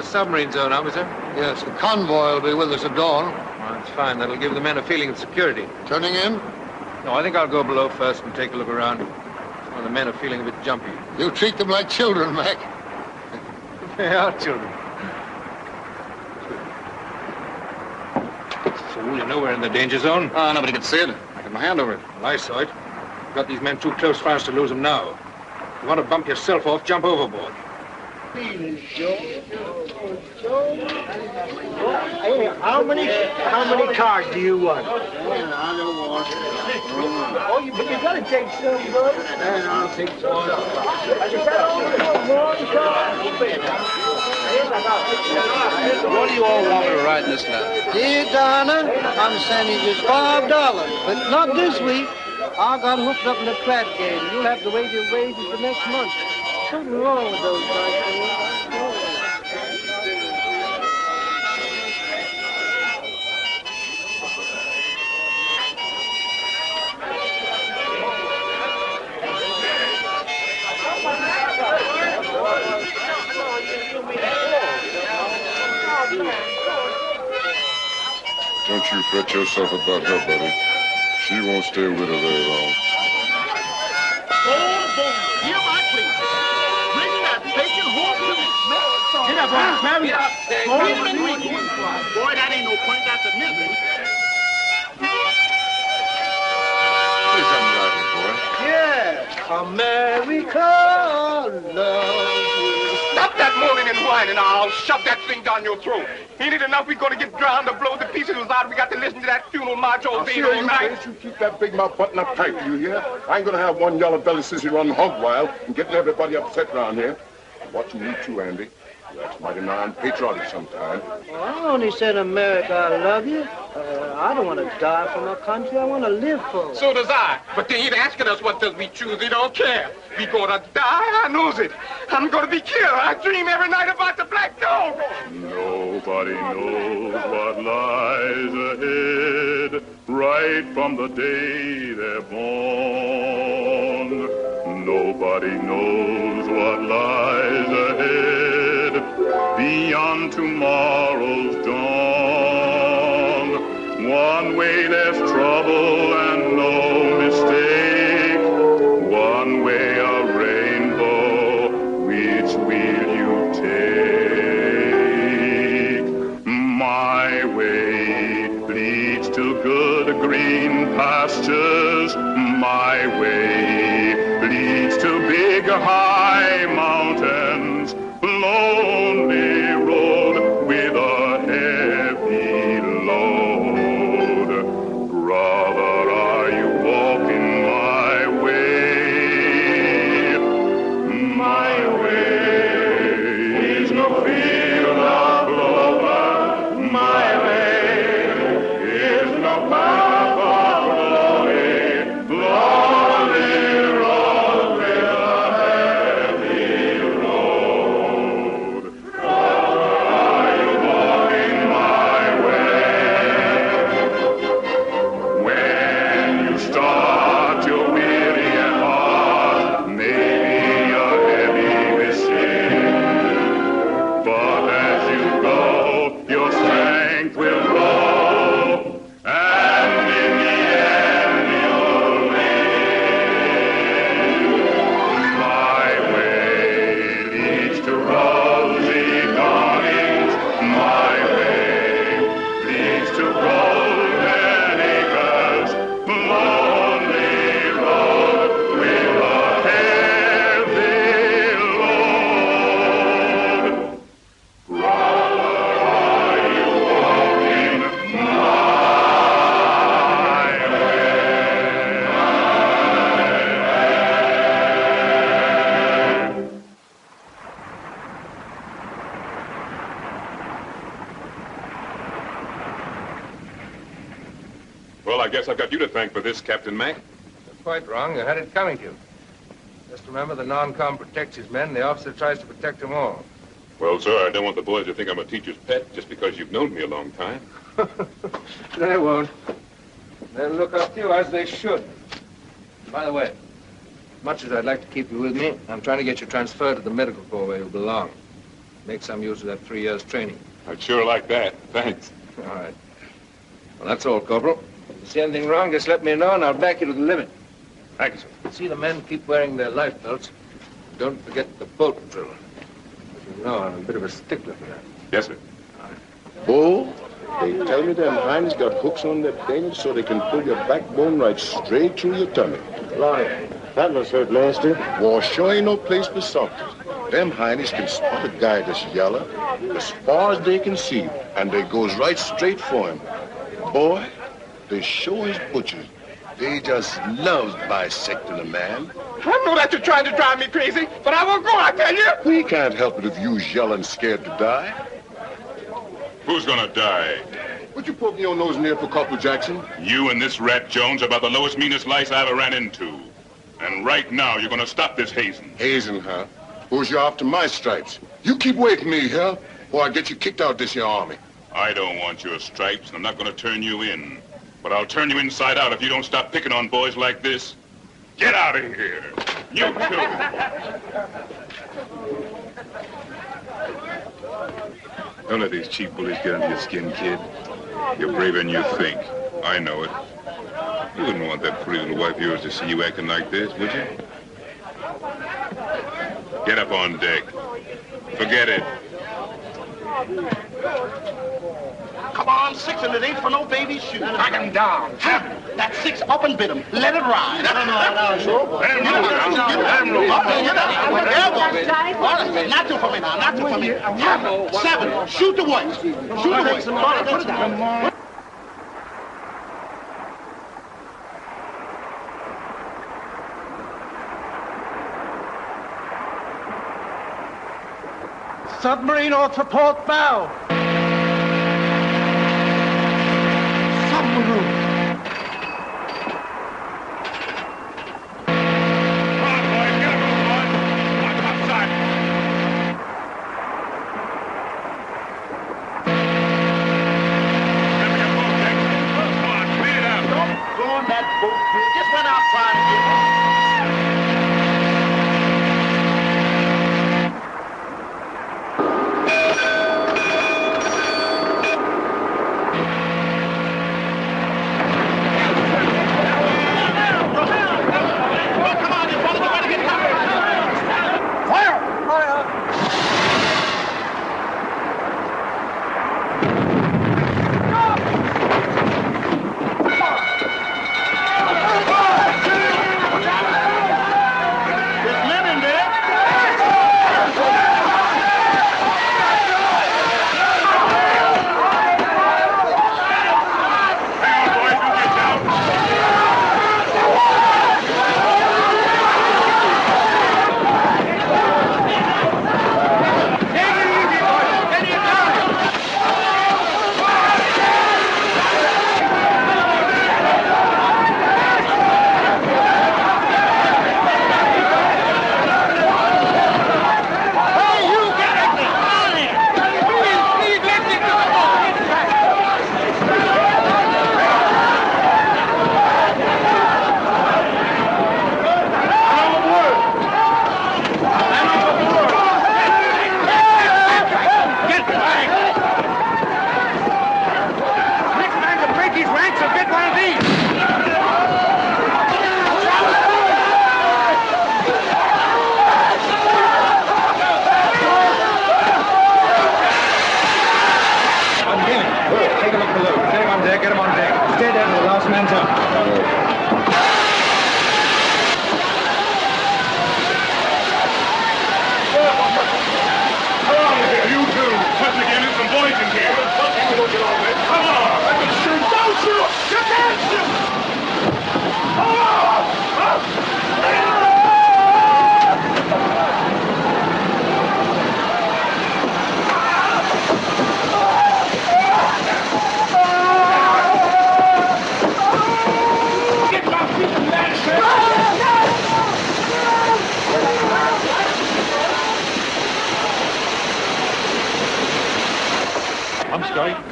submarine zone, officer? Yes, the convoy will be with us at dawn. Well, that's fine. That'll give the men a feeling of security. Turning in? No, I think I'll go below first and take a look around. Well, the men are feeling a bit jumpy. You treat them like children, Mac. They are children. Fool, you know we're in the danger zone. Nobody can see it. I got my hand over it. Well, I saw it. You've got these men too close for us to lose them now. If you want to bump yourself off, jump overboard. Hey, how many cars do you want? I don't want. Oh, but you gotta take some, bud. And I'll take some. I just had only one car. What do you all want me to ride in this now? Dear Donna, I'm sending you $5, but not this week. I got hooked up in the crab game. You'll have to wait your wages for next month. Something wrong with those guys. Don't you fret yourself about her, buddy. She won't stay with her very long. Here, my please. Bring that bacon home to me. Get up, man. Get up. Boy, that ain't no point. That's a misery. Say something lively, boy. Yeah, America loves you. Stop that moaning and whining, or I'll shove that thing down your throat. Ain't it enough we're going to get drowned or blow the pieces out? We got to listen to that funeral march all day all night. You keep that big mouth button up tight, do you hear? I ain't gonna have one yellow belly sissy running hog wild and getting everybody upset around here. I'm watching you too, Andy. That's mighty nigh unpatriotic sometimes. Well, I only said America, I love you. I don't want to die for my country. I want to live for it. So does I. But they ain't asking us what does we choose. They don't care. We gonna die, I knows it. I'm gonna be killed. I dream every night about the black dog. Nobody knows what lies ahead right from the day they're born. Nobody knows what lies ahead beyond tomorrow's dawn. One way there's trouble and no mistake. One way a rainbow, which will you take? My way leads to good green pastures. My way leads to big high mountains. Lonely road with a heavy load. Brother, are you walking my way? My way is no field of clover. My way is no path of glory. Lonely road with a heavy load. Brother, are you walking my way? When you start your weary at heart, maybe a heavy mistake. But as you go, your strength will grow, and in the end you'll live. My way leads to rosy dawnings. My way leads to golden acres. Lonely road with a heavy load. Brother, are you walking my way? Well, I guess I've got you to thank for this, Captain Mack. You're quite wrong. You had it coming to you. Just remember, the non-com protects his men. The officer tries to protect them all. Well, sir, I don't want the boys to think I'm a teacher's pet just because you've known me a long time. They won't. They'll look up to you as they should. By the way, much as I'd like to keep you with me, I'm trying to get you transferred to the medical corps where you belong. make some use of that 3 years training. I'd sure like that. Thanks. All right. Well, that's all, Corporal. If you see anything wrong, just let me know, and I'll back you to the limit. Thank you, sir. See the men keep wearing their life belts. Don't forget the boat drill. As you know, I'm a bit of a stickler for that. Yes, sir. Bull, they tell me them hinds got hooks on their tails so they can pull your backbone right straight through your tummy. Lonnie, that must hurt nasty. Well, sure ain't no place for softness. Them hinds can spot a guy that's yellow as far as they can see, and they goes right straight for him. Boy, they sure is butchers. They just love bisecting a man. I know that you're trying to drive me crazy, but I won't go, I tell you. We can't help it if you's yelling scared to die. Who's gonna die? What you poking your nose near for, Corporal Jackson? You and this rat Jones are about the lowest, meanest lice I ever ran into. And right now, you're gonna stop this hazing. Hazing, huh? Who's you after my stripes? You keep away from me, huh? Or I'll get you kicked out this here army. I don't want your stripes, and I'm not gonna turn you in. But I'll turn you inside out if you don't stop picking on boys like this. Get out of here. You too. Don't let these cheap bullies get under your skin, kid. You're braver than you think. I know it. You wouldn't want that pretty little wife of yours to see you acting like this, would you? Get up on deck. Forget it. Come on, 6, and it ain't for no baby's shoes. Knock him down. That's 6, up and bit him. Let it ride. Let him loose. Not too for me now, not too for me. 7, shoot the white. Shoot the white. Put it down. Submarine off for port bow. Submarine. Just went out trying to get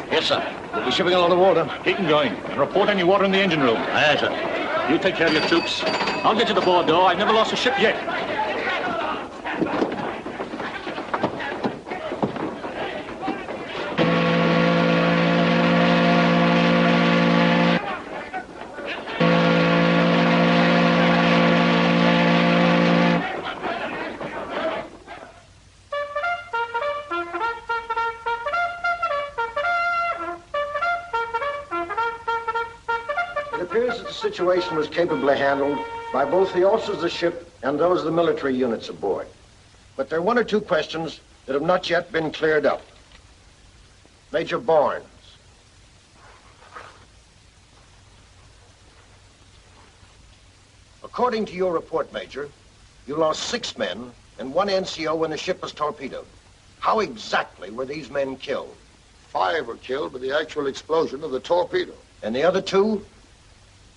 Yes, sir. We'll be shipping along the water. Keep them going. And report any water in the engine room. Aye, sir. You take care of your troops. I'll get to the board door. I've never lost a ship yet. It appears that the situation was capably handled by both the officers of the ship and those of the military units aboard. But there are one or two questions that have not yet been cleared up. Major Barnes. According to your report, Major, you lost 6 men and 1 NCO when the ship was torpedoed. How exactly were these men killed? 5 were killed by the actual explosion of the torpedo. And the other 2?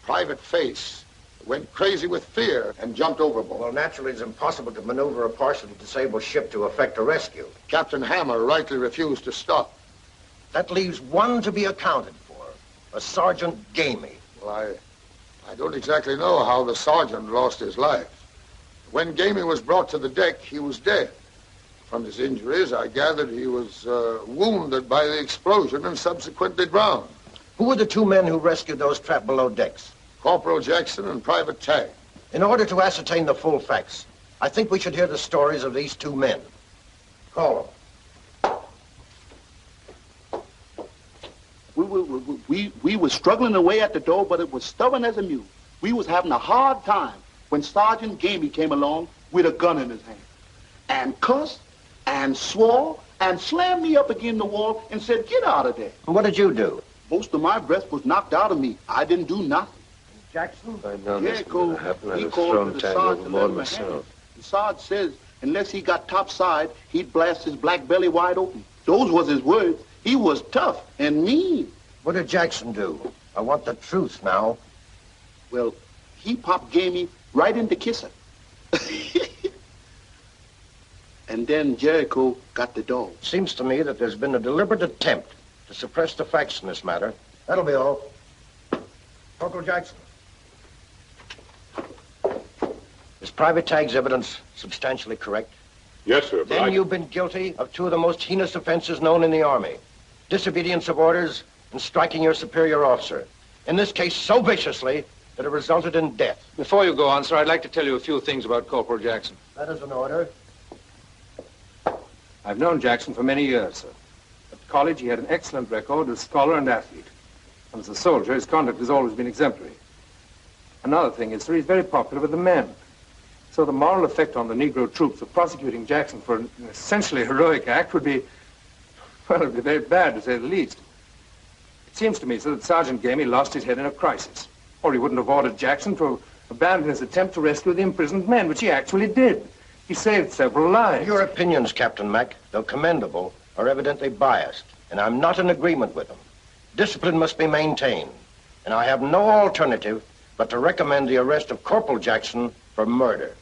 Private Face went crazy with fear and jumped overboard. Well, naturally, it's impossible to maneuver a partially disabled ship to effect a rescue. Captain Hammer rightly refused to stop. That leaves 1 to be accounted for, a Sergeant Gamey. Well, I don't exactly know how the sergeant lost his life. When Gamey was brought to the deck, he was dead. From his injuries, I gathered he was wounded by the explosion and subsequently drowned. Who were the 2 men who rescued those trapped below decks? Corporal Jackson and Private Tagg. In order to ascertain the full facts, I think we should hear the stories of these 2 men. Call them. We were struggling away at the door, but it was stubborn as a mule. We was having a hard time when Sergeant Gamey came along with a gun in his hand and cussed and swore and slammed me up against the wall and said, "Get out of there." What did you do? Most of my breath was knocked out of me. I didn't do nothing. Jackson? I know this was going to happen. I He was called thrown for the Tagg sergeant to let overboard him myself. handle it. The sergeant says unless he got topside, he'd blast his black belly wide open. Those was his words. He was tough and mean. What did Jackson do? I want the truth now. Well, he popped Gamey right into kissing. And then Jericho got the dog. Seems to me that there's been a deliberate attempt to suppress the facts in this matter. That'll be all. Corporal Jackson. Is Private Tagg's evidence substantially correct? Yes, sir, but Then you've been guilty of 2 of the most heinous offenses known in the Army. Disobedience of orders and striking your superior officer. In this case, so viciously that it resulted in death. Before you go on, sir, I'd like to tell you a few things about Corporal Jackson. That is an order. I've known Jackson for many years, sir. At college, he had an excellent record as scholar and athlete. And as a soldier, his conduct has always been exemplary. Another thing is, sir, he's very popular with the men. So the moral effect on the Negro troops of prosecuting Jackson for an essentially heroic act would be, well, it would be very bad, to say the least. It seems to me, sir, that Sergeant Gamey lost his head in a crisis. Or he wouldn't have ordered Jackson to abandon his attempt to rescue the imprisoned men, which he actually did. He saved several lives. Your opinions, Captain Mack, though commendable, are evidently biased, and I'm not in agreement with them. Discipline must be maintained, and I have no alternative but to recommend the arrest of Corporal Jackson for murder.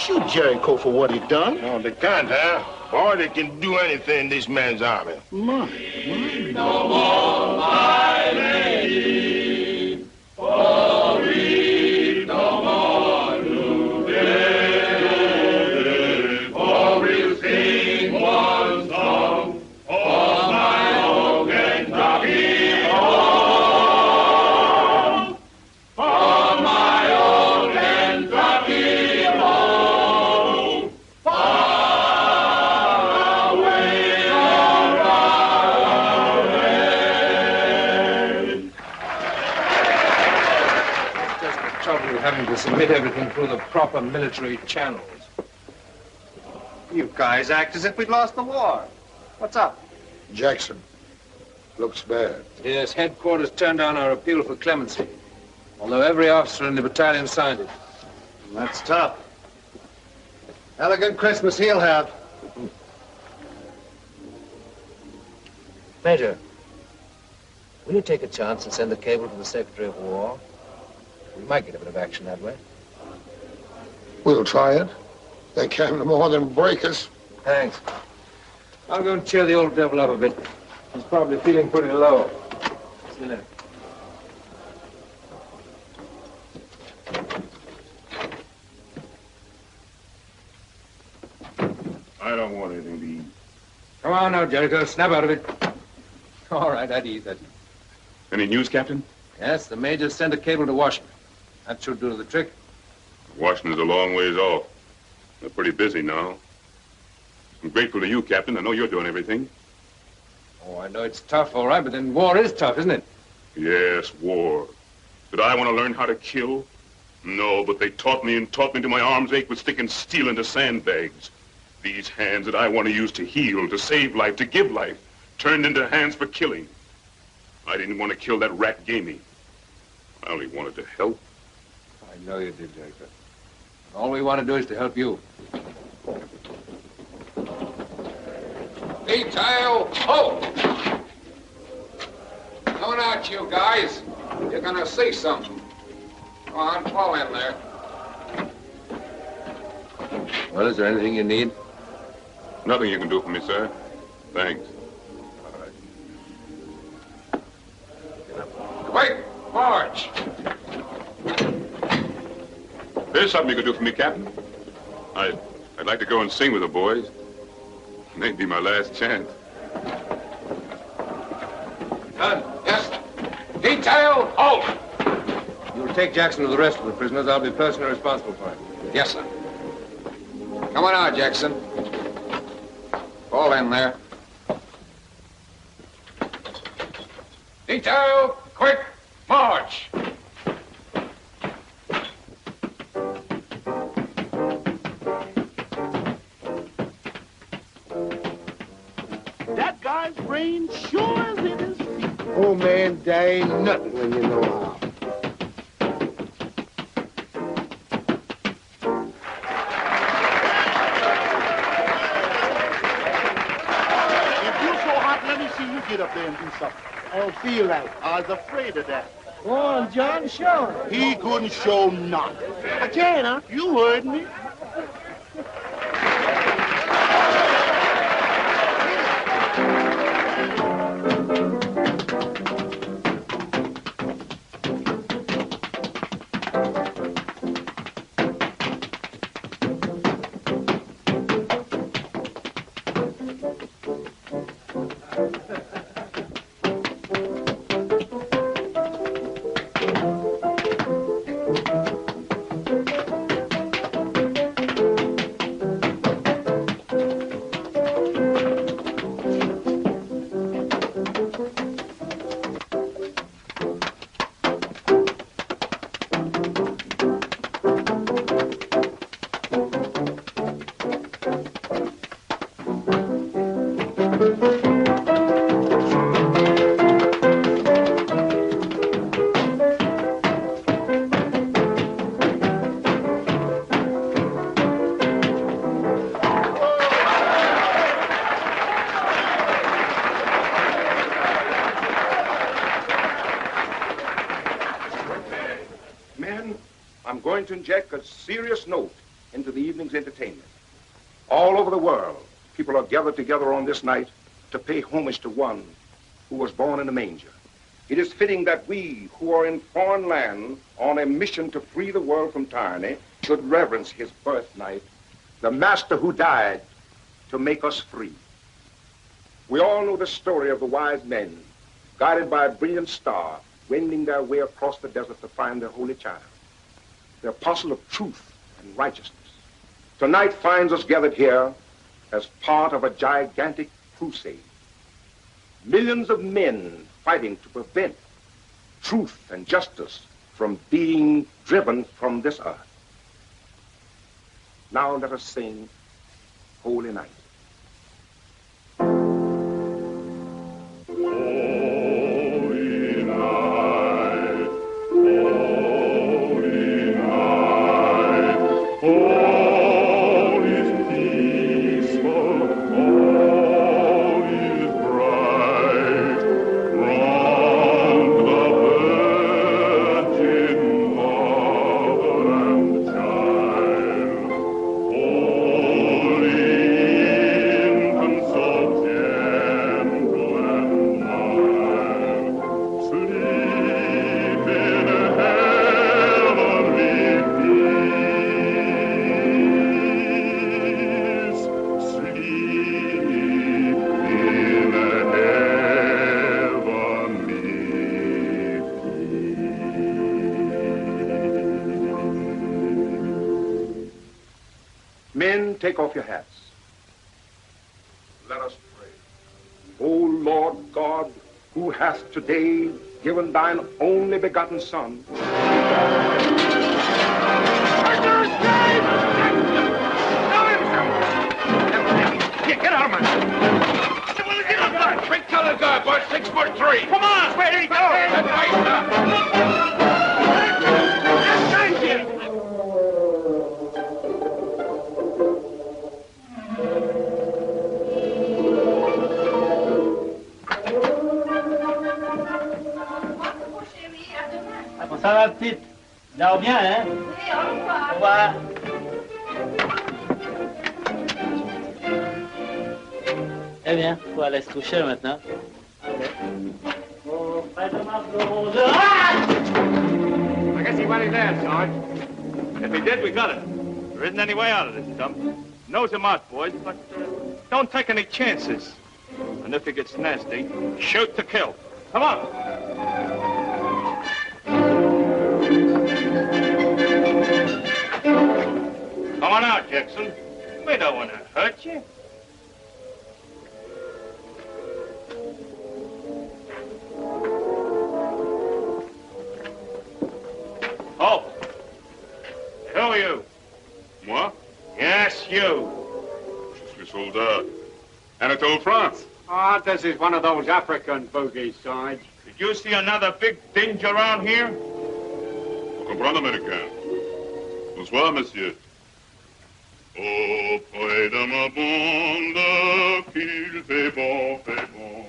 Shoot Jericho for what he done. No, they can't, huh? Or they can do anything in this man's army. My. No more, my lady, for we no more do live, for we'll sing one song for my old Kentucky home, for my old Kentucky home, far away, far away. Just the trouble with having to submit everything through the proper military channels. You guys act as if we'd lost the war. What's up? Jackson. Looks bad. Yes, headquarters turned down our appeal for clemency, although every officer in the battalion signed it. That's tough. Have a good Christmas he'll have. Major, will you take a chance and send a cable to the Secretary of War? We might get a bit of action that way. We'll try it. They can't no more than break us. Thanks. I'll go and cheer the old devil up a bit. He's probably feeling pretty low. See you later. Come on now, Jericho. Snap out of it. All right, at ease. Any news, Captain? Yes, the Major sent a cable to Washington. That should do the trick. Washington's a long ways off. They're pretty busy now. I'm grateful to you, Captain. I know you're doing everything. Oh, I know it's tough, all right, but then war is tough, isn't it? Yes, war. Did I want to learn how to kill? No, but they taught me till my arms ache with sticking steel into sandbags. These hands that I want to use to heal, to save life, to give life, turned into hands for killing. I didn't want to kill that rat Gamey. I only wanted to help. I know you did, Jericho. All we want to do is to help you. Detail, halt! Coming out, you guys. You're gonna see something. Go on, fall in there. Well, is there anything you need? Nothing you can do for me, sir. Thanks. Quick, march! There's something you can do for me, Captain. I'd like to go and sing with the boys. Maybe my last chance. Done. Yes. Detail, halt! You'll take Jackson to the rest of the prisoners. I'll be personally responsible for it. Yes, sir. Come on out, Jackson. Fall in there. Detail, quick, march! That guy's brain sure as it is. Oh, man, there ain't nothing when you know how. If you're so hot, let me see you get up there and do something. I don't feel like it. I was afraid of that. Go on, John, show. He couldn't show nothing. I can, huh? You heard me. To inject a serious note into the evening's entertainment. All over the world, people are gathered together on this night to pay homage to one who was born in a manger. It is fitting that we, who are in foreign land on a mission to free the world from tyranny, should reverence his birth night, the master who died to make us free. We all know the story of the wise men, guided by a brilliant star, wending their way across the desert to find their holy child, the apostle of truth and righteousness. Tonight finds us gathered here as part of a gigantic crusade. Millions of men fighting to prevent truth and justice from being driven from this earth. Now let us sing Holy Night. Holy take off your hats. Let us pray. O Lord God, who hast today given thine only begotten Son. Get out of my... Get up, big color guy, boy, 6'3". Come on, where he goes? That's right, Ça va, petite? Dors bien, hein? Oui, au revoir. Au revoir. Eh bien, faut aller se coucher maintenant. I guess he went in there, Sarge. If he did, we got it. There isn't any way out of this dump. Nose him out, boys, but don't take any chances. And if he gets nasty, shoot to kill. Come on. Come on out, Jackson. We don't want to hurt you. Oh. Who are you? Moi? Yes, you. Je suis soldat. Anatole France. Ah, this is one of those African boogies, Sarge. Did you see another big dinge around here? Vous comprenez, américain? Bonsoir, monsieur. Auprès de ma bande, qu'il fait bon, fait bon.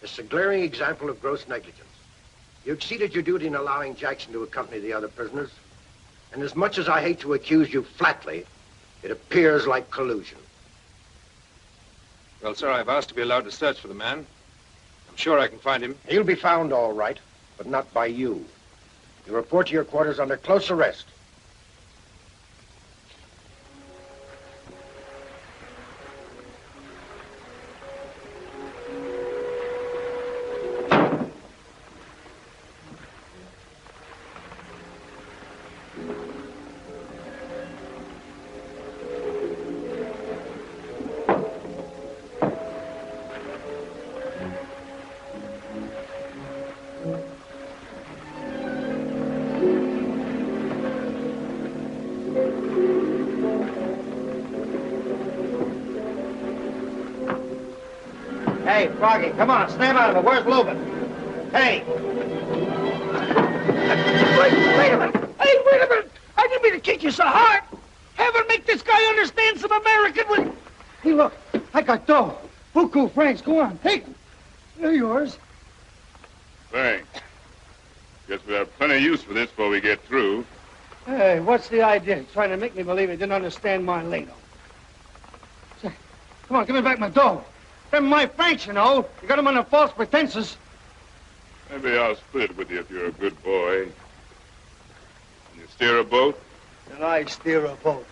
It's a glaring example of gross negligence. You exceeded your duty in allowing Jackson to accompany the other prisoners. And as much as I hate to accuse you flatly, it appears like collusion. Well, sir, I've asked to be allowed to search for the man. I'm sure I can find him. He'll be found all right, but not by you. You report to your quarters under close arrest. Hey, Froggy, come on, snap out of it. Where's Lubin? Hey! Wait a minute. Hey, wait a minute. I didn't mean to kick you so hard. Have her make this guy understand some American with... Hey, look, I got dough. Buku francs, go on, take them. They're yours. Thanks. Guess we have plenty of use for this before we get through. Hey, what's the idea? Trying to make me believe he didn't understand my lingo. Say, come on, give me back my dough. They're my francs, you know. You got them under false pretenses. Maybe I'll split it with you if you're a good boy. Can you steer a boat? And I steer a boat.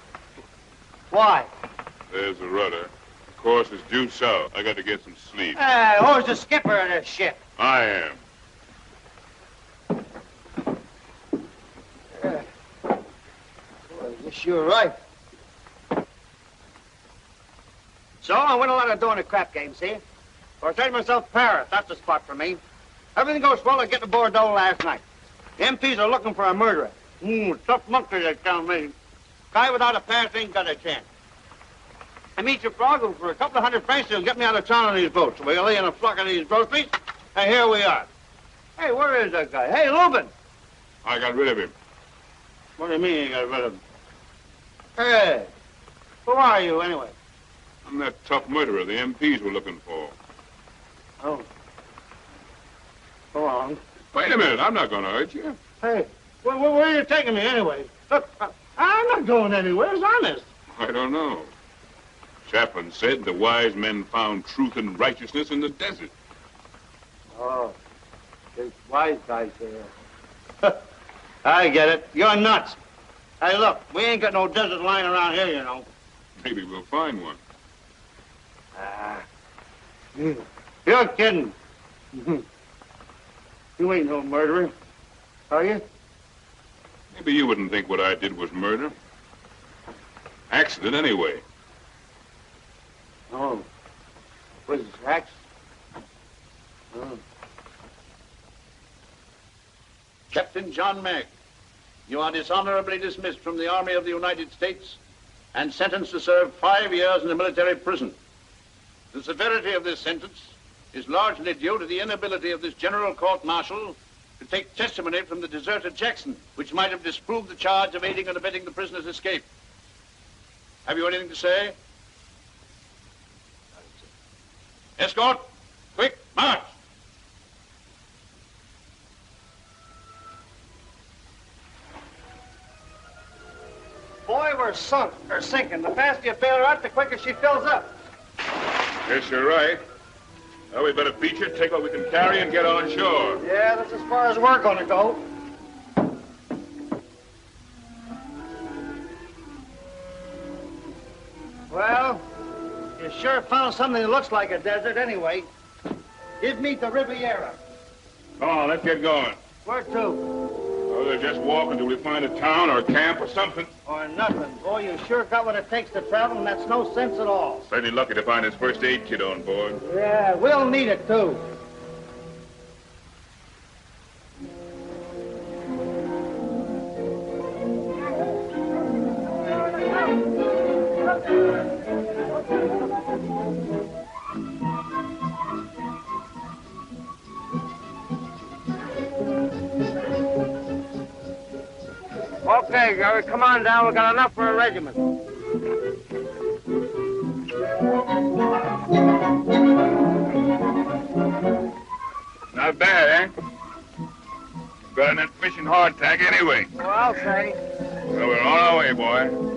Why? There's the rudder. The course is due south. I got to get some sleep. Who's the skipper of this ship? I am. Well, I guess you're right. So I went along to doing a crap game, see? Or I said to myself, Paris, that's the spot for me. Everything goes well, I get to Bordeaux last night. The MPs are looking for a murderer. Tough monkey, they tell me. Guy without a pass ain't got a chance. I meet your frog, who for a couple of $100 francs, he'll get me out of town on these boats. So we lay in a flock of these groceries, and here we are. Hey, where is that guy? Hey, Lubin! I got rid of him. What do you mean you got rid of him? Hey, who are you, anyway? I'm that tough murderer the MPs were looking for. Oh. Go on. Wait a minute, I'm not going to hurt you. Hey, where are you taking me, anyway? Look, I'm not going anywhere. It's honest. I don't know. Chaplain said the wise men found truth and righteousness in the desert. Oh, there's wise guys there. I get it. You're nuts. Hey, look, we ain't got no desert lying around here, you know. Maybe we'll find one. You're kidding. You ain't no murderer, are you? Maybe you wouldn't think what I did was murder. Accident, anyway. Oh. Was it accident? Oh. Captain John Magg, you are dishonorably dismissed from the Army of the United States and sentenced to serve 5 years in a military prison. The severity of this sentence is largely due to the inability of this General Court-Martial to take testimony from the deserter Jackson, which might have disproved the charge of aiding and abetting the prisoner's escape. Have you anything to say? Escort, quick, march! Boy, we're sunk, or sinking. The faster you bail her out, the quicker she fills up. Guess you're right. Well, we better beach it, take what we can carry, and get on shore. Yeah, that's as far as we're gonna go. Well, you sure found something that looks like a desert anyway. Give me the Riviera. Come on, let's get going. Where to? Well, they're just walking till we find a town or a camp or something. Or nothing. Boy, you sure got what it takes to travel, and that's no sense at all. Certainly lucky to find his first aid kit on board. Yeah, we'll need it, too. Okay, Gary, come on down. We've got enough for a regiment. Not bad, eh? Got in that fishing hardtack anyway. Well, I'll say. Well, we're on our way, boy.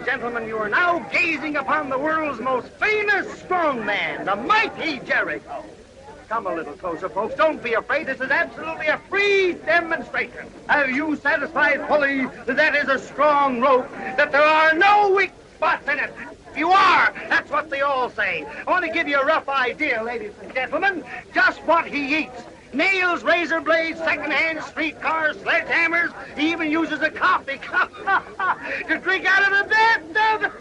Gentlemen, you are now gazing upon the world's most famous strongman, the mighty Jericho. Come a little closer, folks. Don't be afraid. This is absolutely a free demonstration. Are you satisfied fully that that is a strong rope, that there are no weak spots in it? You are. That's what they all say. I want to give you a rough idea, ladies and gentlemen, just what he eats. Nails, razor blades, second-hand streetcars, sledgehammers. He even uses a coffee cup to drink out of the bathtub.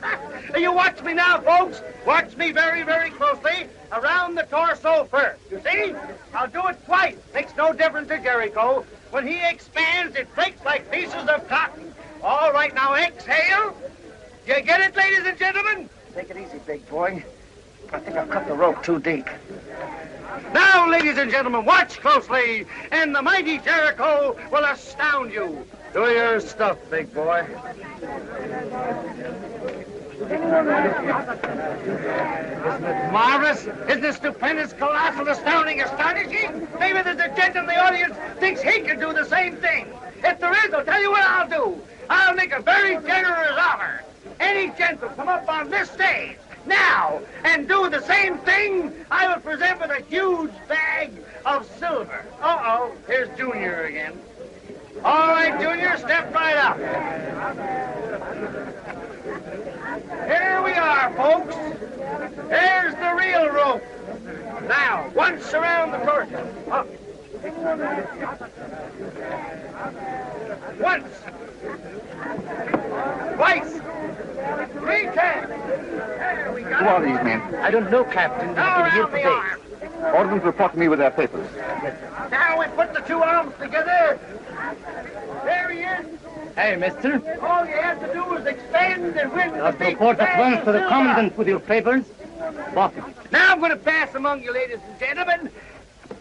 You watch me now, folks. Watch me very, very closely. Around the torso first. You see? I'll do it twice. Makes no difference to Jericho. When he expands, it breaks like pieces of cotton. All right, now exhale. You get it, ladies and gentlemen? Take it easy, big boy. I think I've cut the rope too deep. Now, ladies and gentlemen, watch closely, and the mighty Jericho will astound you. Do your stuff, big boy. Isn't it marvelous? Isn't it stupendous, colossal, astounding, astonishing? Maybe there's a gent in the audience thinks he can do the same thing. If there is, I'll tell you what I'll do. I'll make a very generous offer. Any gent will come up on this stage now and do the same thing, I will present with a huge bag of silver. Uh-oh, here's Junior again. All right, Junior, step right up. Here we are, folks. Here's the real rope. Now, once around the torso. Up. Once. Twice. 3 times. There we go. Who are these men? I don't know, Captain. Now around the arm. Order them to report to me with their papers. Now we put the 2 arms together. There he is. Hey, mister. All you have to do is expand and win the big Report at bag once of to the silver. commandant with your papers. What? Now I'm going to pass among you, ladies and gentlemen.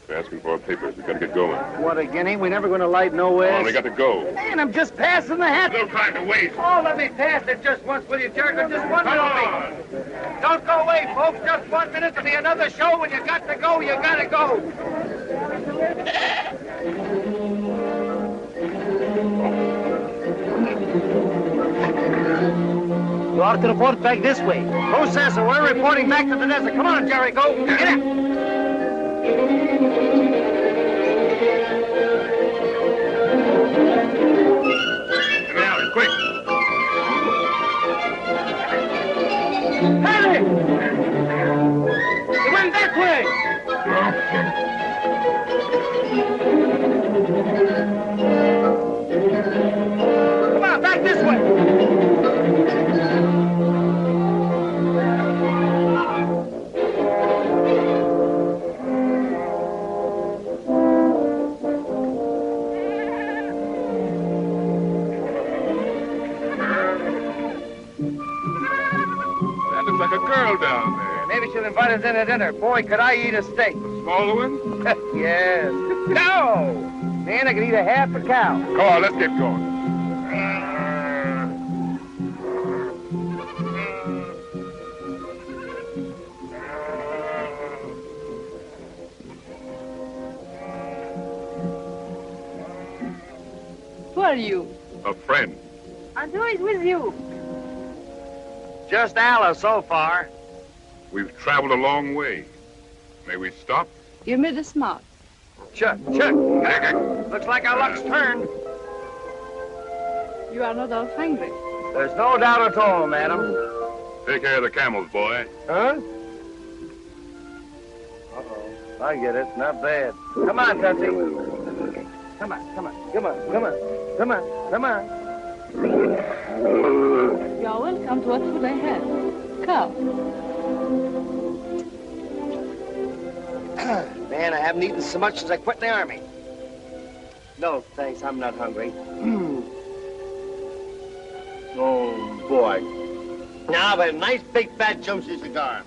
They're asking for our papers. We gotta get going. What again? Ain't we never going to light nowhere? Come on, we got to go. Man, I'm just passing the hat. No time to waste. Oh, let me pass it just once, will you, Jericho? Just one Come little thing. Don't go away, folks. Just 1 minute to be another show. When you got to go, you got to go. You are to report back this way. Processor, we're reporting back to the desert. Come on, Jericho. Get up. Get out, quick. Hey! It went that way. Come on, back this way. That looks like a girl down there. Maybe she'll invite us in to dinner. Boy, could I eat a steak. Smaller one? Yes. No! Man, I could eat a half a cow. Come on, let's get going. Who are you? A friend. And who is with you? Just Alice so far. We've traveled a long way. May we stop? You made a smart. Chuck. Looks like our luck's turned. You are not all hungry. There's no doubt at all, madam. Take care of the camels, boy. Huh? Uh-oh. I get it. Not bad. Come on, Tootsie. Come on. You are welcome to what food I have. Come. Man, I haven't eaten so much since I quit the army. No, thanks. I'm not hungry. Oh, boy. Now, but a nice big fat juicy cigar.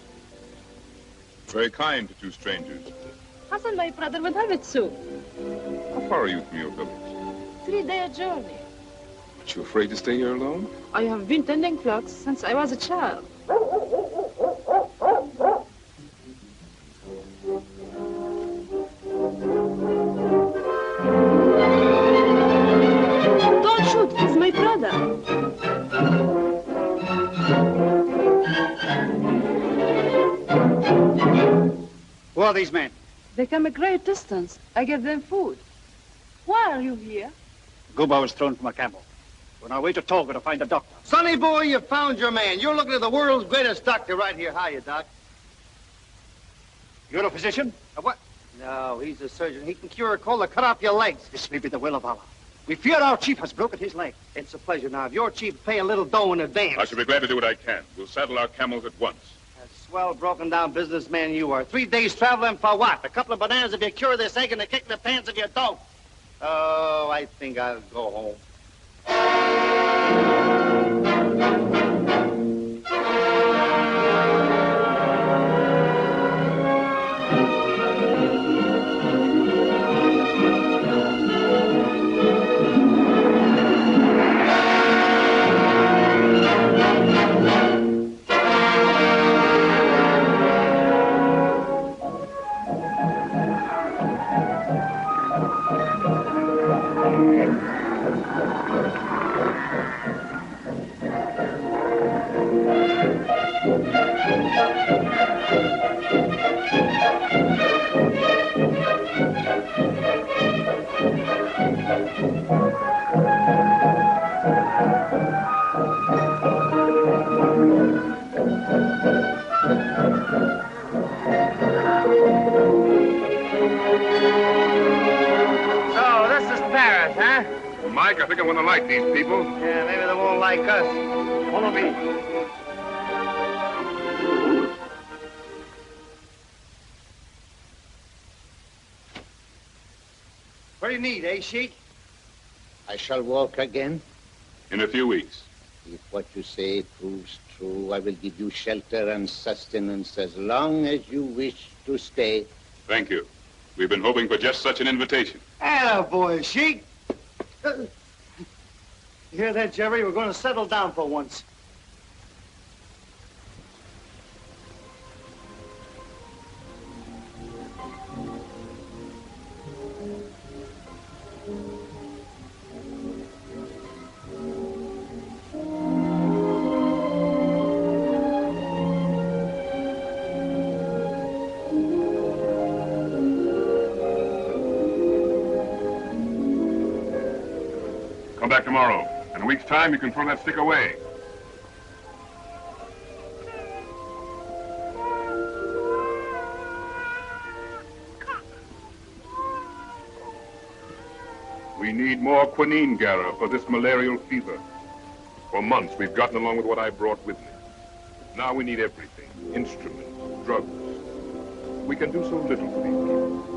Very kind to 2 strangers. Hassan, my brother, will have it soon. How far are you from your village? 3-day journey. Aren't you afraid to stay here alone? I have been tending flocks since I was a child. Don't shoot, he's my brother. Who are these men? They come a great distance. I give them food. Why are you here? Guba was thrown from a camel. We're on our way to Toga to find a doctor. Sonny boy, you found your man. You're looking at the world's greatest doctor right here. Hiya, Doc. You're a physician? What? No, he's a surgeon. He can cure a cold or cut off your legs. This may be the will of Allah. We fear our chief has broken his leg. It's a pleasure. Now, if your chief pay a little dough in advance. I shall be glad to do what I can. We'll saddle our camels at once. A swell, broken-down businessman you are. 3 days traveling for what? A couple of bananas if you cure this egg and a kick in the pants if you don't. Oh, I think I'll go home. So, this is Paris, huh? Well, Mike, I think I'm going to like these people. Yeah, maybe they won't like us. Follow me. What do you need, eh, Sheik? I shall walk again. In a few weeks. If what you say proves true, I will give you shelter and sustenance as long as you wish to stay. Thank you. We've been hoping for just such an invitation. Attaboy, Sheik. You hear that, Jerry? We're going to settle down for once. Come back tomorrow. In a week's time, you can throw that stick away. We need more quinine, Gara, for this malarial fever. For months, we've gotten along with what I brought with me. Now we need everything. Instruments, drugs. We can do so little for these people.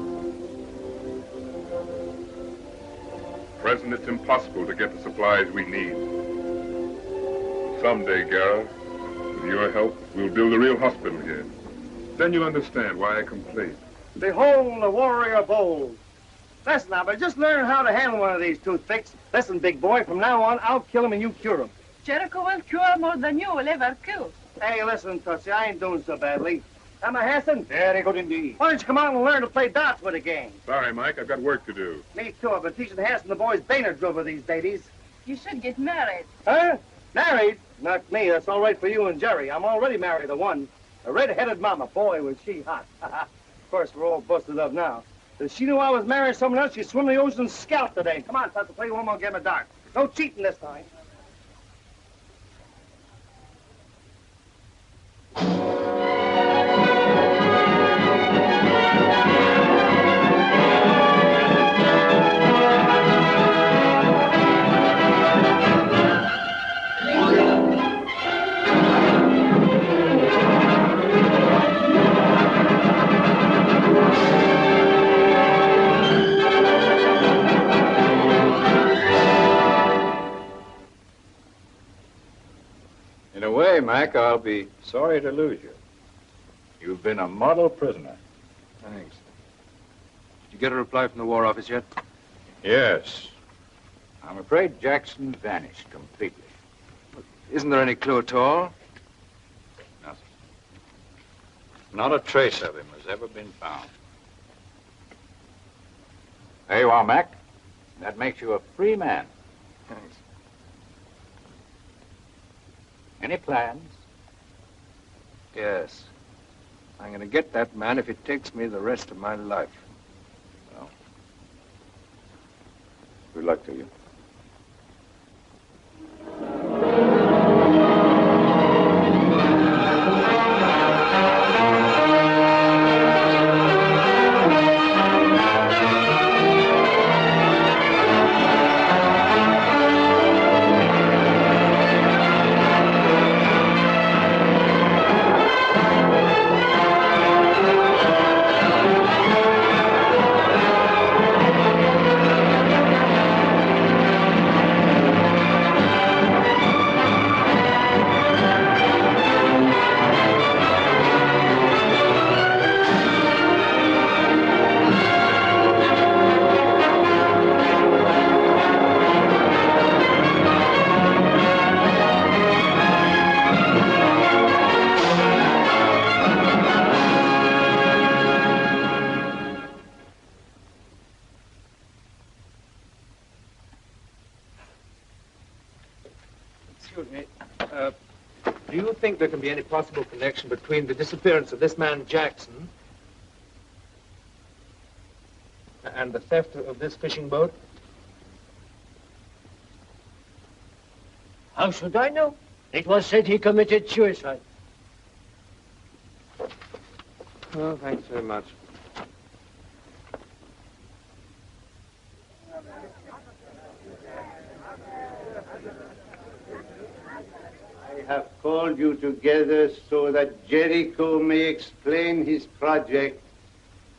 Present, it's impossible to get the supplies we need. Someday, Gara, with your help, we'll build a real hospital here. Then you'll understand why I complain. Behold the warrior bold. Listen now, but just learn how to handle one of these toothpicks. Listen, big boy, from now on, I'll kill him and you cure him. Jericho will cure more than you will ever kill. Hey, listen, Tootsie, I ain't doing so badly. Am I, Hassan? Very good indeed. Why don't you come out and learn to play darts with a gang? Sorry, Mike, I've got work to do. Me too. I've been teaching Hassan the boys Baynard drill with these ladies. You should get married. Huh? Married? Not me. That's all right for you and Jerry. I'm already married to one. A red-headed mama. Boy, was she hot. Of course, we're all busted up now. If she knew I was marrying someone else, she'd swim the ocean and scalp today. Come on, Tuts, play one more game of darts. No cheating this time. In a way, Mac, I'll be sorry to lose you. You've been a model prisoner. Thanks. Did you get a reply from the War Office yet? Yes. I'm afraid Jackson vanished completely. Isn't there any clue at all? Nothing. Not a trace of him has ever been found. There you are, Mac. That makes you a free man. Thanks. Any plans? Yes. I'm going to get that man if it takes me the rest of my life. Well, good luck to you. think there can be any possible connection between the disappearance of this man Jackson and the theft of this fishing boat? How should I know? It was said he committed suicide. Oh, thanks very much. I have called you together so that Jericho may explain his project.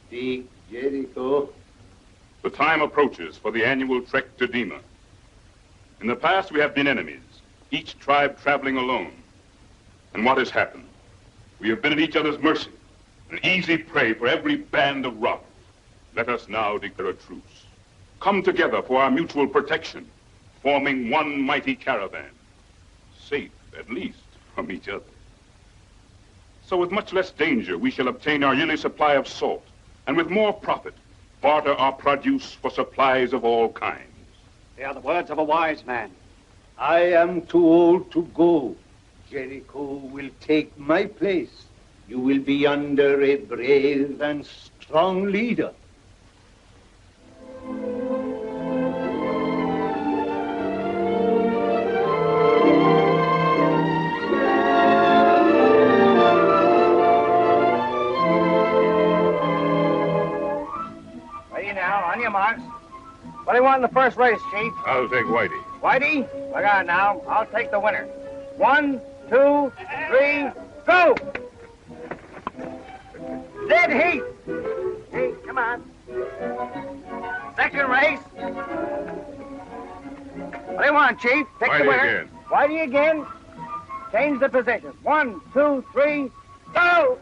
Speak, Jericho. The time approaches for the annual trek to Dima. In the past, we have been enemies, each tribe traveling alone. And what has happened? We have been at each other's mercy, an easy prey for every band of robbers. Let us now declare a truce. Come together for our mutual protection, forming one mighty caravan, safe at least from each other. So with much less danger, we shall obtain our yearly supply of salt, and with more profit, barter our produce for supplies of all kinds. They are the words of a wise man. I am too old to go. Jericho will take my place. You will be under a brave and strong leader. Ready now, on your marks. What do you want in the first race, Chief? I'll take Whitey. Whitey, look out now. I'll take the winner. 1, 2, 3, go! Dead heat. Hey, come on. Second race. What do you want, Chief? Pick Whitey the winner. again. Whitey again. Change the positions. 1, 2, 3, go!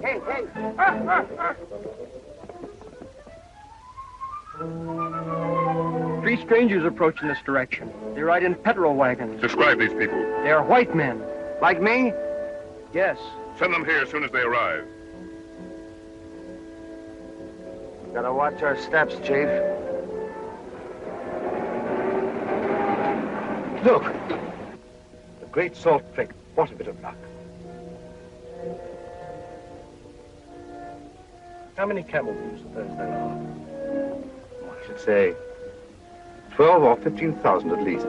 Hey, hey. Three strangers approach in this direction. They ride in petrol wagons. Describe these people. They are white men. Like me? Yes. Send them here as soon as they arrive. Gotta watch our steps, Chief. Look! The Great Salt Lake. What a bit of luck. How many camels do you suppose there are? I should say 12 or 15,000 at least.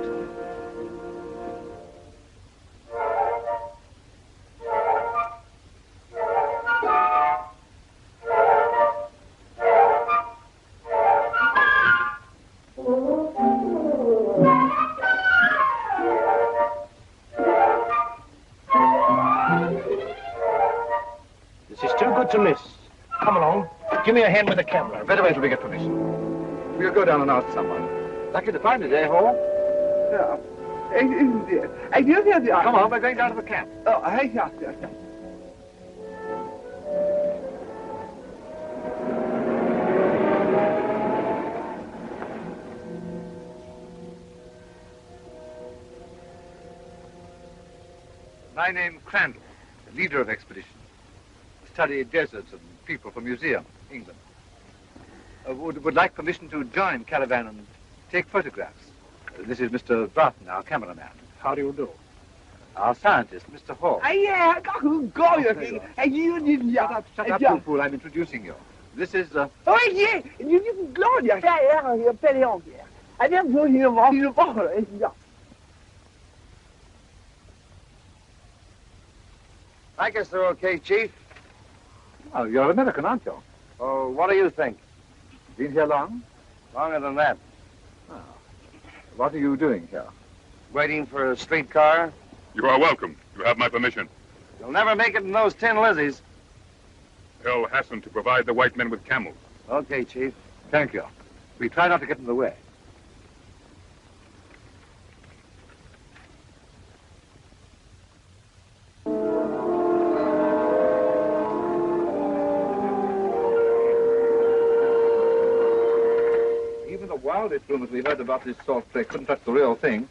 This is too good to miss. Come along. Give me a hand with the camera. Better wait till we get permission. We'll go down and ask someone. Lucky to find you there, Hall. Come on, we're going down to the camp. My name's Crandall, the leader of expedition. Study deserts and people for museum, England. Would like permission to join caravan and take photographs. This is Mr. Broughton, our cameraman. How do you do? Our scientist, Mr. Hall. Shut up, fool. I'm introducing you. This is, I guess they're okay, Chief. Oh, you're American, aren't you? Oh, what do you think? Been here long? Longer than that. Oh. What are you doing here? Waiting for a streetcar. You are welcome. You have my permission. You'll never make it in those tin Lizzies. Tell Hassan to provide the white men with camels. Okay, Chief. Thank you. We try not to get in the way. Even the wildest rumors we heard about this salt lake couldn't touch the real thing.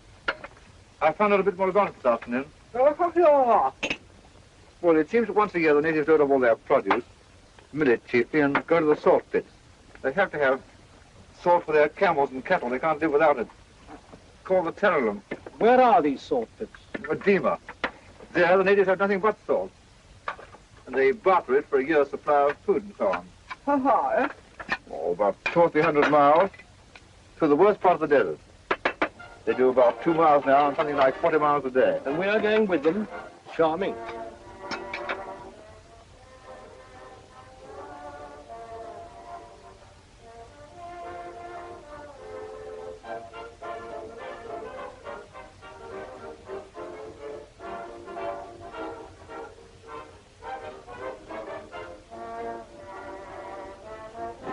I found out a bit more about it this afternoon. Well, it seems that once a year the natives load up all their produce, millet chiefly, and go to the salt pits. They have to have salt for their camels and cattle. They can't live without it. called the Terralum. Where are these salt pits? Edema. There, the natives have nothing but salt. And they barter it for a year's supply of food and so on. How far, eh? Oh, about 200 miles to the worst part of the desert. They do about 2 miles now and something like 40 miles a day. And we are going with them. Charming.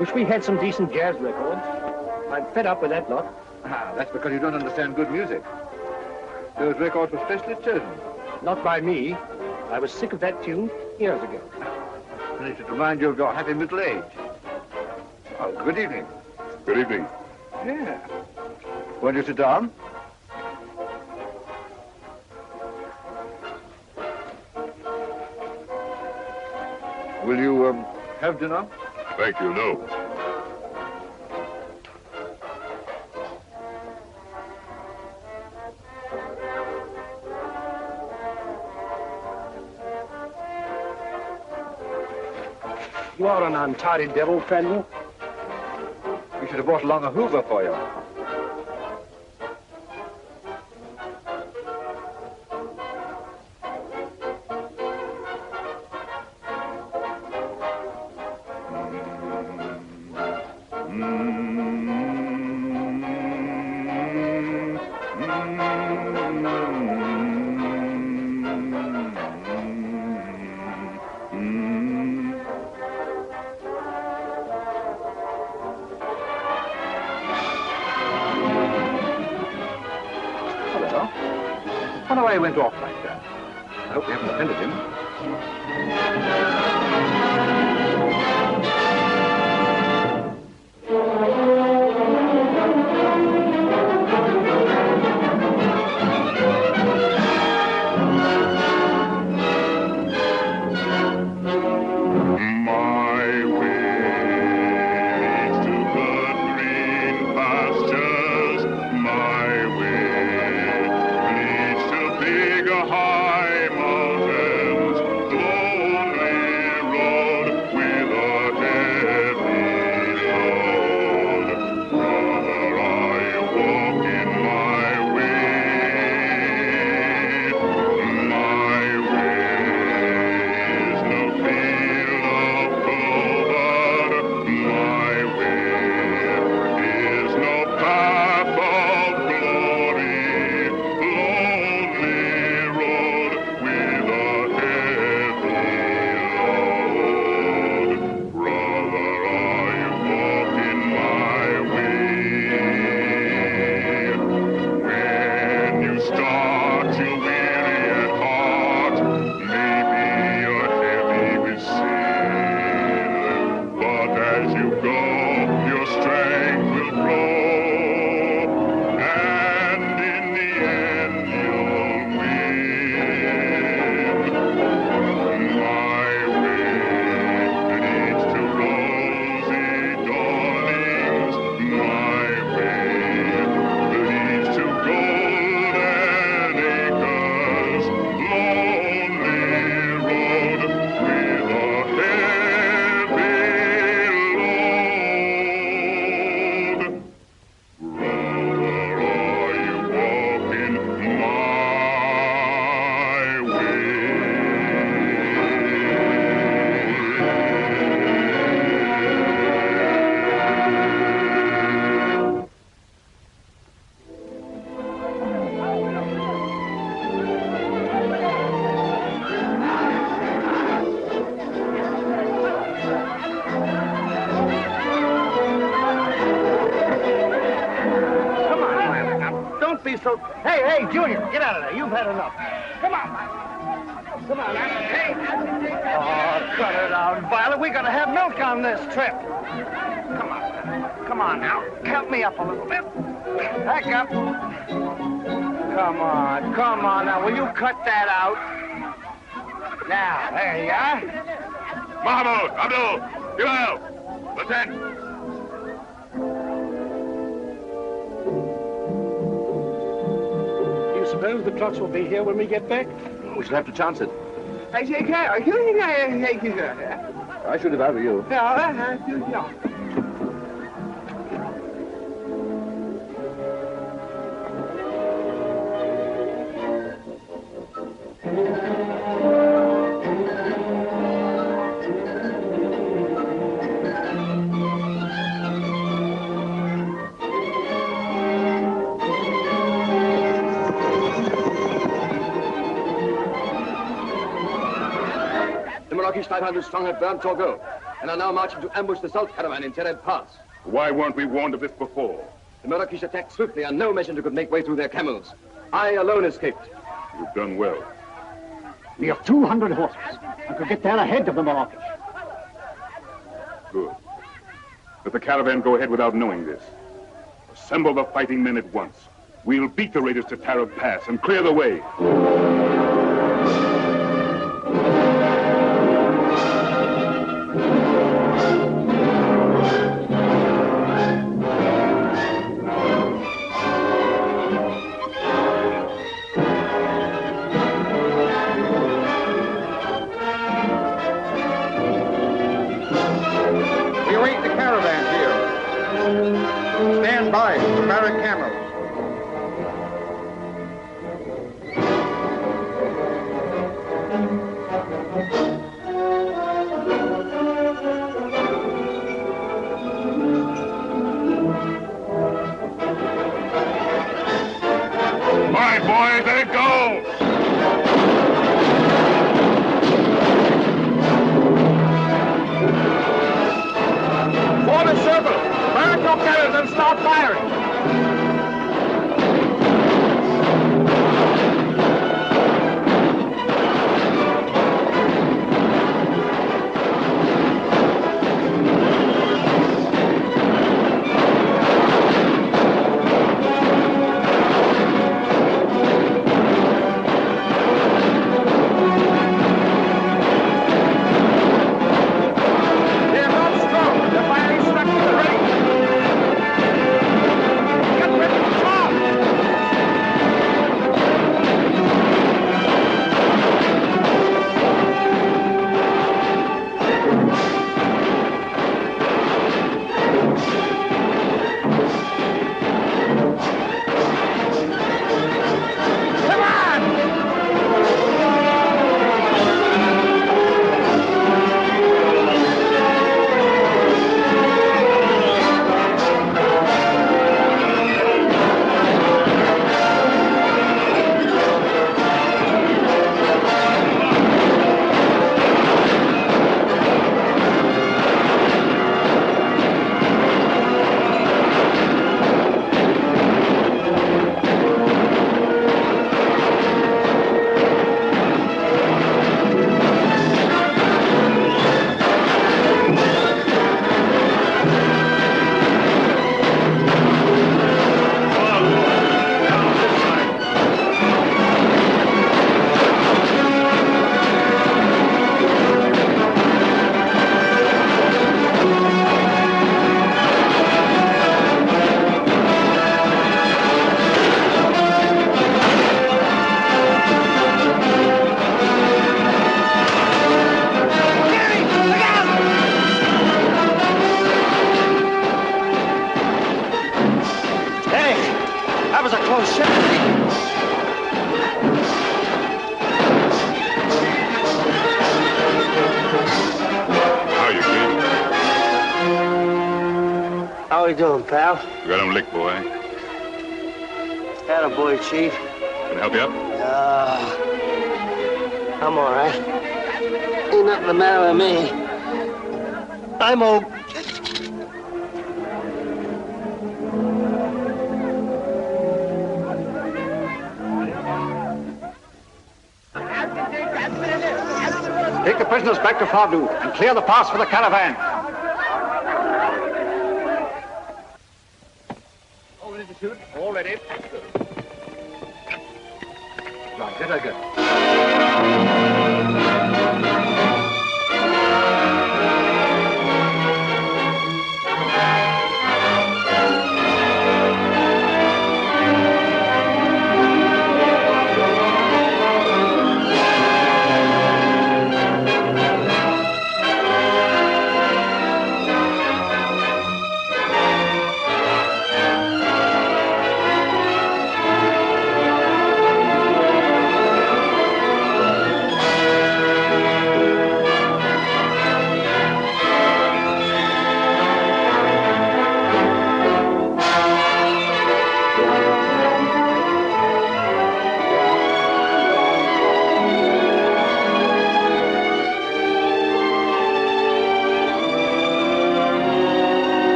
Wish we had some decent jazz records. I'm fed up with that lot. Ah, that's because you don't understand good music. Those records were specially chosen. Not by me. I was sick of that tune years ago. And it should remind you of your happy middle age. Oh, good evening. Good evening. Yeah. Won't you sit down? Will you, have dinner? Thank you, no. You are an untidy devil, Crandall. You should have brought along a Hoover for you. I wonder why he went off like that. I hope we haven't offended him. So, hey, Junior, get out of there. You've had enough. Come on, man. Come on, man. Hey. Oh, cut it out, Violet. We gotta have milk on this trip. Come on, man. Come on now. Help me up a little bit. Back up. Come on now. Will you cut that out? Now, there you are. Mahmoud, Abdul, Bilal, Lieutenant. suppose the trucks will be here when we get back? We shall have to chance it. I should if I were you. The Moroccans 500 strong have burned Togo and are now marching to ambush the salt caravan in Tereb Pass. Why weren't we warned of this before? The Moroccans attacked swiftly and no messenger could make way through their camels. I alone escaped. You've done well. We have 200 horses and could get there ahead of the Moroccans. Good. Let the caravan go ahead without knowing this. Assemble the fighting men at once. We'll beat the raiders to Tereb Pass and clear the way. Stand by to barrack camels. My boys, there it goes! Form a circle. Barrack your cannons and start firing. They're not strong. They're finally stuck to the ring. Get ready to charge. Come on! Hey, that was a close shot. How you, kid? How we doing, pal? You got him licked, boy. Attaboy, Chief. Can I help you up? I'm all right. Ain't nothing the matter with me. I'm okay. Take the prisoners back to Fardu and clear the pass for the caravan. All ready to shoot? All ready. Right, let her go.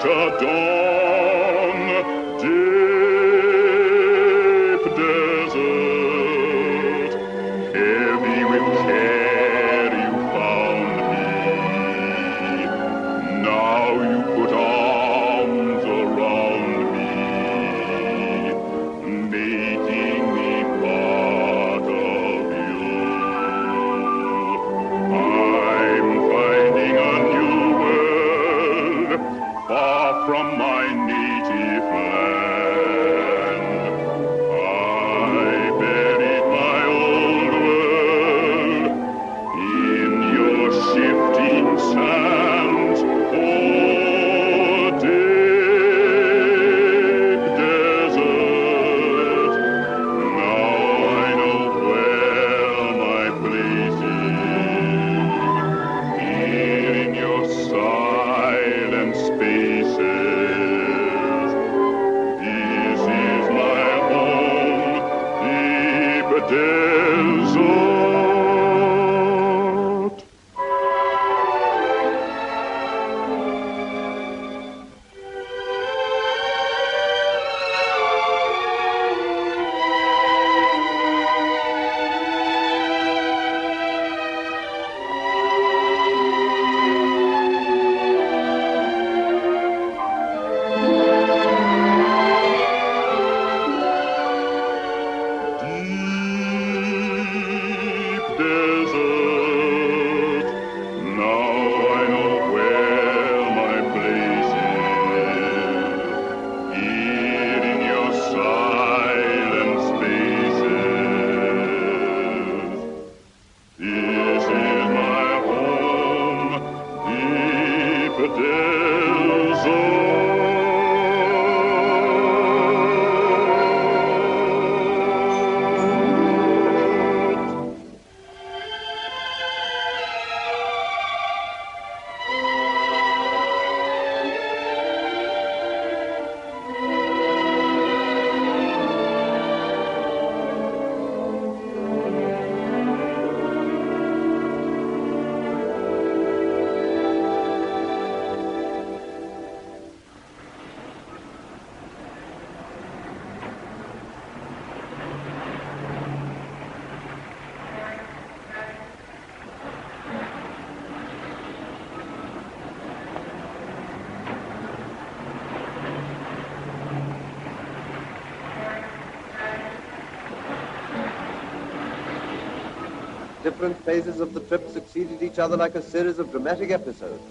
of dawn, deep desert, heavy with care you found me. Now you put arms around me, making me part of you. I'm finding a new world, far from my native land. I buried my old world in your shifting sands, oh, deep desert. Now I know where my place is, here in your silent spaces. This is my home, deep desert. Deep desert. Now I know where my place is, here in your silent spaces. This is my home, deep desert. Different phases of the trip succeeded each other like a series of dramatic episodes.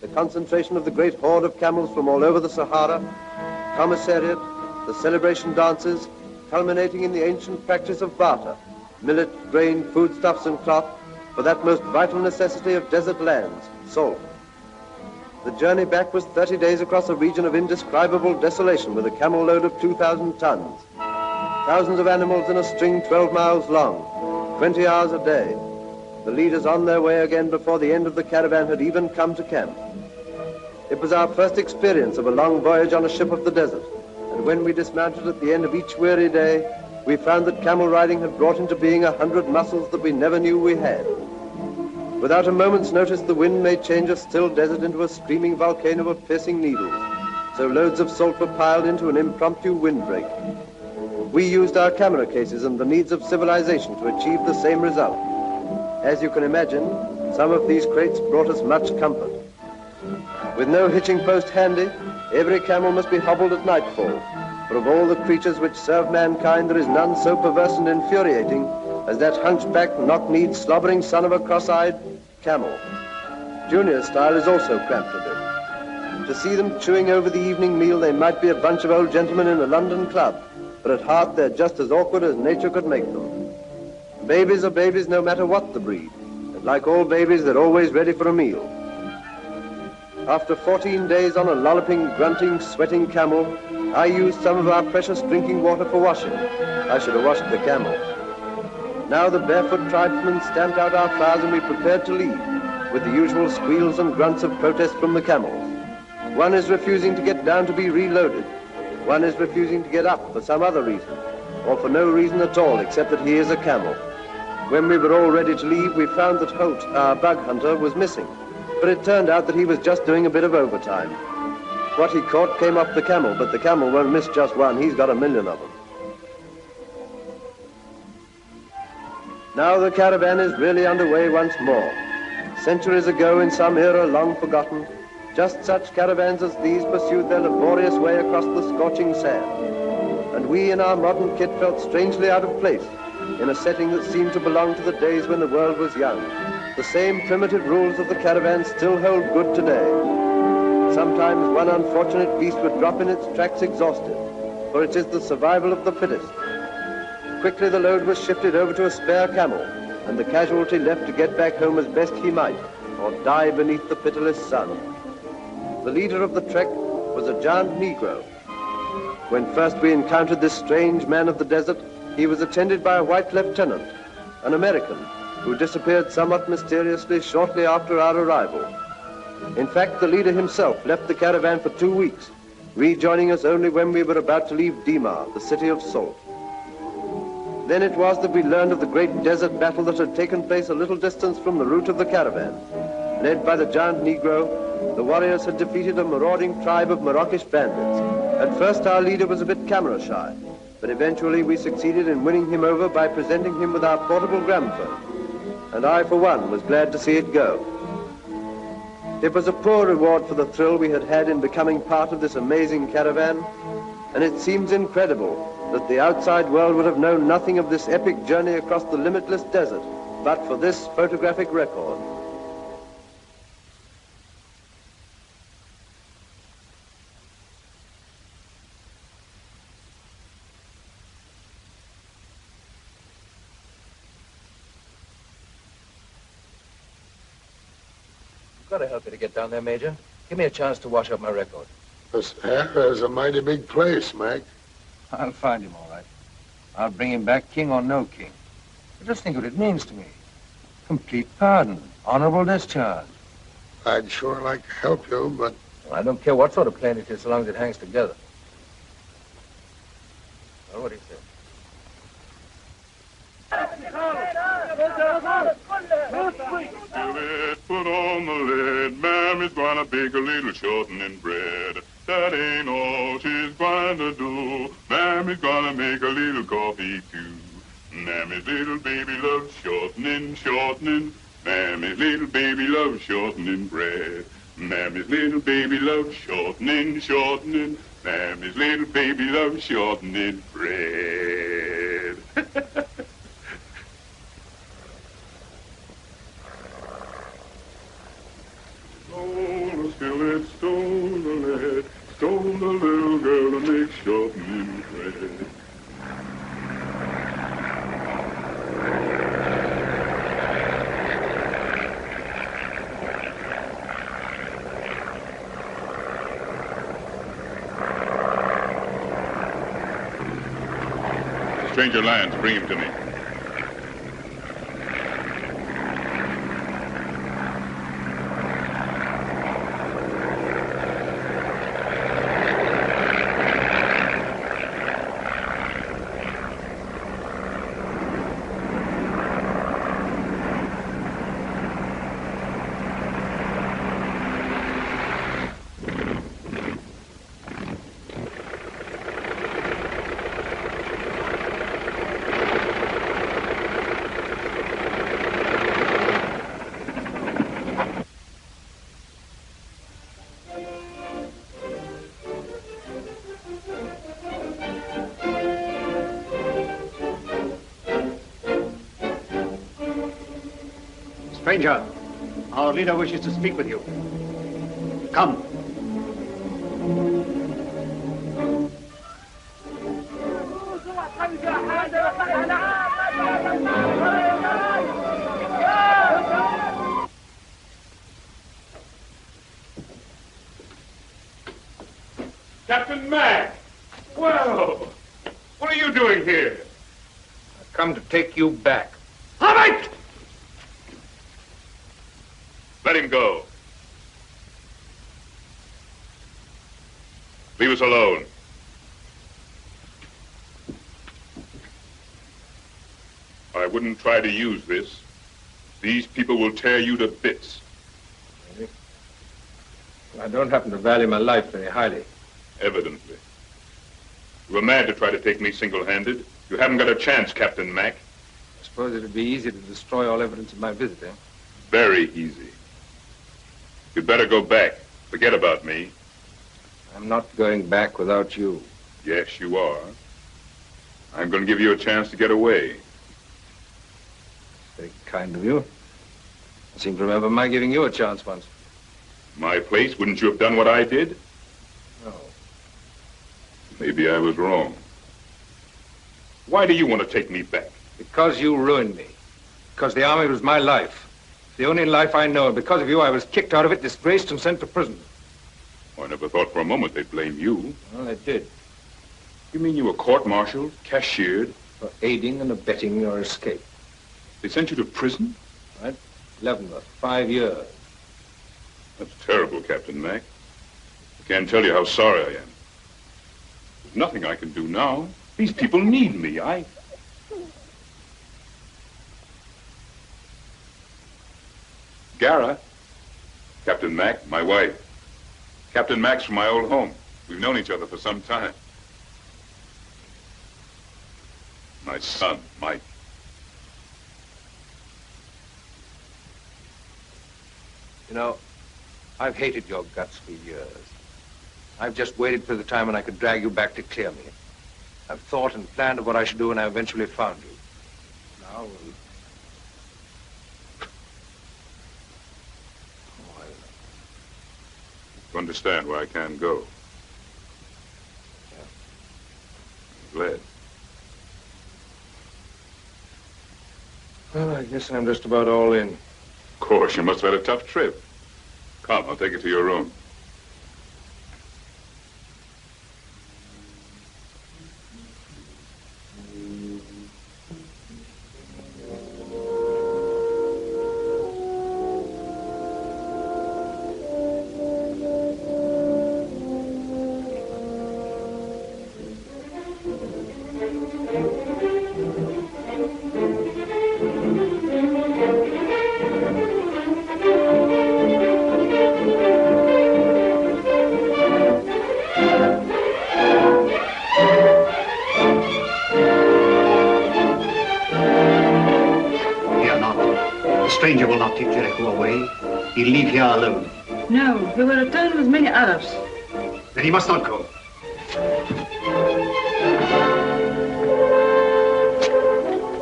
The concentration of the great horde of camels from all over the Sahara, commissariat, the celebration dances, culminating in the ancient practice of barter, millet, grain, foodstuffs and cloth, for that most vital necessity of desert lands, salt. The journey back was 30 days across a region of indescribable desolation with a camel load of 2,000 tons. Thousands of animals in a string 12 miles long, 20 hours a day. The leaders on their way again before the end of the caravan had even come to camp. It was our first experience of a long voyage on a ship of the desert, and when we dismounted at the end of each weary day, we found that camel riding had brought into being 100 muscles that we never knew we had. Without a moment's notice, the wind made change a still desert into a screaming volcano of piercing needles, so loads of salt were piled into an impromptu windbreak. We used our camera cases and the needs of civilization to achieve the same result. As you can imagine, some of these crates brought us much comfort. With no hitching post handy, every camel must be hobbled at nightfall, for of all the creatures which serve mankind, there is none so perverse and infuriating as that hunchbacked, knock-kneed, slobbering son of a cross-eyed camel. Junior's style is also cramped a bit. To see them chewing over the evening meal, they might be a bunch of old gentlemen in a London club, but at heart they're just as awkward as nature could make them. Babies are babies no matter what the breed, and like all babies, they're always ready for a meal. After 14 days on a lolloping, grunting, sweating camel, I used some of our precious drinking water for washing. I should have washed the camel. Now the barefoot tribesmen stamped out our fires and we prepared to leave, with the usual squeals and grunts of protest from the camels. One is refusing to get down to be reloaded. One is refusing to get up for some other reason, or for no reason at all except that he is a camel. When we were all ready to leave, we found that Holt, our bug hunter, was missing, but it turned out that he was just doing a bit of overtime. What he caught came off the camel, but the camel won't miss just one. He's got 1,000,000 of them. Now the caravan is really underway once more. Centuries ago, in some era long forgotten, just such caravans as these pursued their laborious way across the scorching sand. And we in our modern kit felt strangely out of place in a setting that seemed to belong to the days when the world was young. The same primitive rules of the caravan still hold good today. Sometimes one unfortunate beast would drop in its tracks exhausted, for it is the survival of the fittest. Quickly the load was shifted over to a spare camel, and the casualty left to get back home as best he might, or die beneath the pitiless sun. The leader of the trek was a giant Negro. When first we encountered this strange man of the desert, he was attended by a white lieutenant, an American, who disappeared somewhat mysteriously shortly after our arrival. In fact, the leader himself left the caravan for 2 weeks, rejoining us only when we were about to leave Dima, the city of salt. Then it was that we learned of the great desert battle that had taken place a little distance from the route of the caravan. Led by the giant Negro, the warriors had defeated a marauding tribe of Morockish bandits. At first our leader was a bit camera shy, but eventually we succeeded in winning him over by presenting him with our portable gramophone. And I, for one, was glad to see it go. It was a poor reward for the thrill we had had in becoming part of this amazing caravan, and it seems incredible that the outside world would have known nothing of this epic journey across the limitless desert, but for this photographic record. I've got to help you to get down there, Major. Give me a chance to wash up my record. The Sahara's a mighty big place, Mac. I'll find him, all right. I'll bring him back, king or no king. But just think what it means to me. Complete pardon, honorable discharge. I'd sure like to help you, but... Well, I don't care what sort of plane it is, so long as it hangs together. Well, what do you say? Put on the lid. Mammy's gonna bake a little shortening bread. That ain't all she's going to do. Mammy's gonna make a little coffee, too. Mammy's little baby loves shortening, shortening. Mammy's little baby loves shortening bread. Mammy's little baby loves shortening, shortening. Mammy's little baby loves shortening bread. Stole the skillet, stole the lead, stole the little girl to make shortening bread. Stranger lands, bring him to me. Stranger, our leader wishes to speak with you. Come. Captain Mack! Well, what are you doing here? I've come to take you back. All right! Let him go. Leave us alone. I wouldn't try to use this. These people will tear you to bits. I don't happen to value my life very highly. Evidently. You were mad to try to take me single-handed. You haven't got a chance, Captain Mack. I suppose it'd be easy to destroy all evidence of my visit, eh? Very easy. You'd better go back. Forget about me. I'm not going back without you. Yes, you are. I'm going to give you a chance to get away. Very kind of you. I seem to remember my giving you a chance once. My place, wouldn't you have done what I did? No. Maybe I was wrong. Why do you want to take me back? Because you ruined me. Because the army was my life. The only life I know, and because of you I was kicked out of it, disgraced, and sent to prison. I never thought for a moment they'd blame you. Well, they did. You mean you were court-martialed, cashiered? For aiding and abetting your escape. They sent you to prison? Right? Leavenworth, 5 years. That's terrible, Captain Mack. I can't tell you how sorry I am. There's nothing I can do now. These people need me. Gara. Captain Mack, my wife. Captain Mack's from my old home. We've known each other for some time. My son, Mike. You know, I've hated your guts for years. I've just waited for the time when I could drag you back to clear me. I've thought and planned of what I should do, and I eventually found you. Now, You understand why I can't go. I'm glad. Well, I guess I'm just about all in. Of course, you must have had a tough trip. Come, I'll take you to your room. stranger will not take Jericho away. He'll leave here alone. No, he will return with many others. Then he must not go.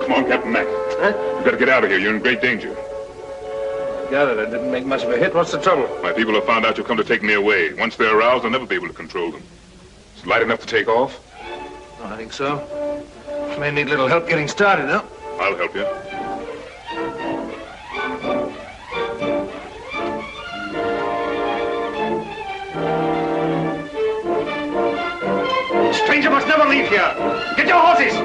Come on, Captain Mack. Huh? You've got to get out of here. You're in great danger. Gathered I didn't make much of a hit. What's the trouble? My people have found out you'll come to take me away. Once they're aroused, I'll never be able to control them. Is it light enough to take off? Oh, I think so. May need a little help getting started, though. I'll help you. The stranger must never leave here. Get your horses!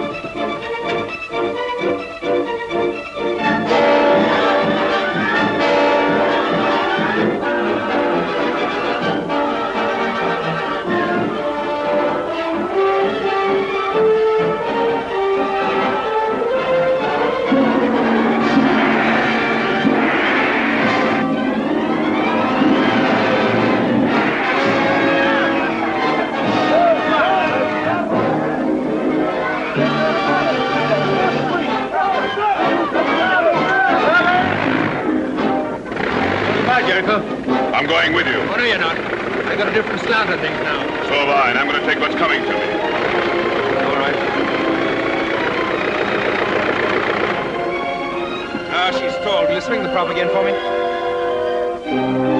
I'm going with you. Oh, no, you're not. I got a different slant on things now. So have I, and I'm going to take what's coming to me. All right. Ah, she's stalled. Will you swing the prop again for me?